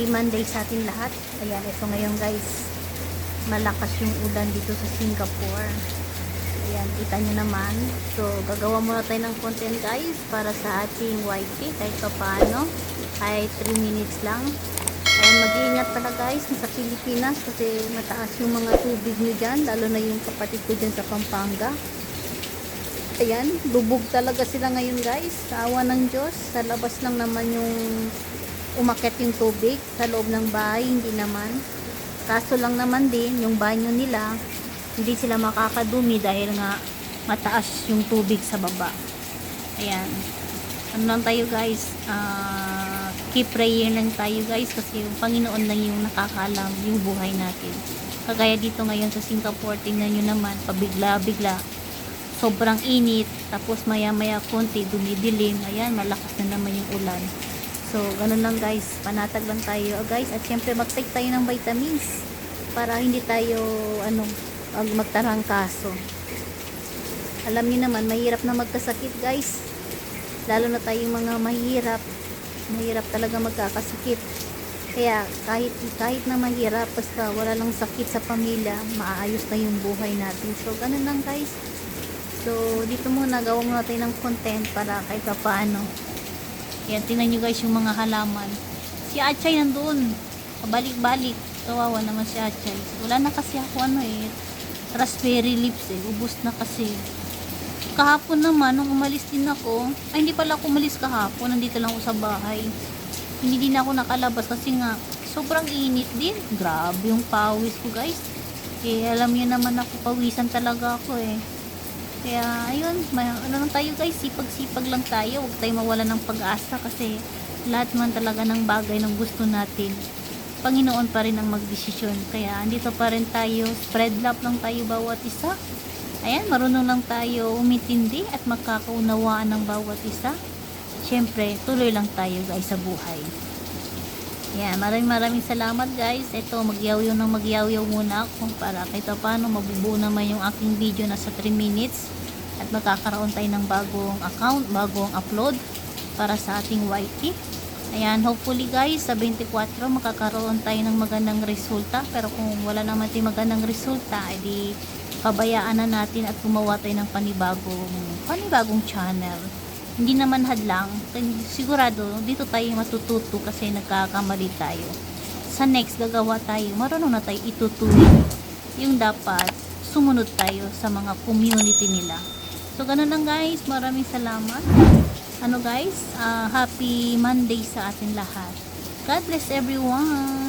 Monday sa atin lahat. Ayan, ito ngayon guys. Malakas yung ulan dito sa Singapore. Ayan, kita nyo naman. So, gagawa muna tayo ng content guys para sa ating YT. Kahit pa paano. Kahit 3 minutes lang. Ayan, mag-iingat pala guys sa Pilipinas kasi mataas yung mga tubig nyo dyan. Lalo na yung kapatid ko dyan sa Pampanga. Ayan, lubog talaga sila ngayon guys. Sa awa ng Diyos. Sa labas lang naman yung umakyat yung tubig. Sa loob ng bahay, hindi naman. Kaso lang naman din, yung banyo nila, hindi sila makakadumi dahil nga mataas yung tubig sa baba. Ayan. Ano lang tayo guys, keep praying lang tayo guys kasi yung Panginoon lang yung nakakaalam yung buhay natin. Kagaya dito ngayon sa Singapore, tingnan nyo naman, pabigla-bigla. Sobrang init, tapos maya-maya konti, dumidilim. Ayan, malakas na naman yung ulan. So, ganun lang guys, panatag lang tayo guys. At syempre, mag-take tayo ng vitamins para hindi tayo, magtarangkaso. Alam niyo naman, mahirap na magkasakit guys. Lalo na tayong mga mahirap. Mahirap talaga magkakasakit. Kaya, kahit na mahirap, basta wala lang sakit sa pamilya, maayos na yung buhay natin. So, ganun lang guys. So, dito muna, gawa muna tayo ng content para kahit pa paano. Yan, tingnan nyo guys yung mga halaman. Si Achay nandun. Pabalik-balik. Kawawa naman si Achay. Wala na kasi ako raspberry leaves Ubus na kasi. Kahapon naman, nung umalis din ako, ay hindi pala ako umalis kahapon. Nandito lang ako sa bahay. Hindi din ako nakalabas kasi nga, sobrang init din. Grabe yung pawis ko guys. Alam niyo naman ako, pawisan talaga ako Kaya, ayun, ano lang tayo guys, sipag-sipag lang tayo. Huwag tayo mawala ng pag-asa kasi lahat man talaga ng bagay ng gusto natin, Panginoon pa rin ang magdesisyon. Kaya, andito pa rin tayo, spread love lang tayo bawat isa. Ayan, marunong lang tayo umintindi at magkakaunawaan ng bawat isa. Siyempre, tuloy lang tayo guys sa buhay. Ayan, maraming salamat guys. Ito, magyaw-yaw muna ako para kahit paano mabubuo naman yung aking video na sa 3 minutes at magkakaroon tayo ng bagong account, bagong upload para sa ating YT. Ayan, hopefully guys sa 24 makakaroon tayo ng magandang resulta, pero kung wala naman tayong magandang resulta, edi pabayaan na natin at gumawa tayo ng panibagong channel. Hindi naman hadlang, sigurado dito tayo matututo kasi nagkakamali tayo. Sa next gagawa tayo, marunong na tayo itutuloy yung dapat sumunod tayo sa mga community nila. So ganun lang guys, maraming salamat. Happy Monday sa atin lahat. God bless everyone.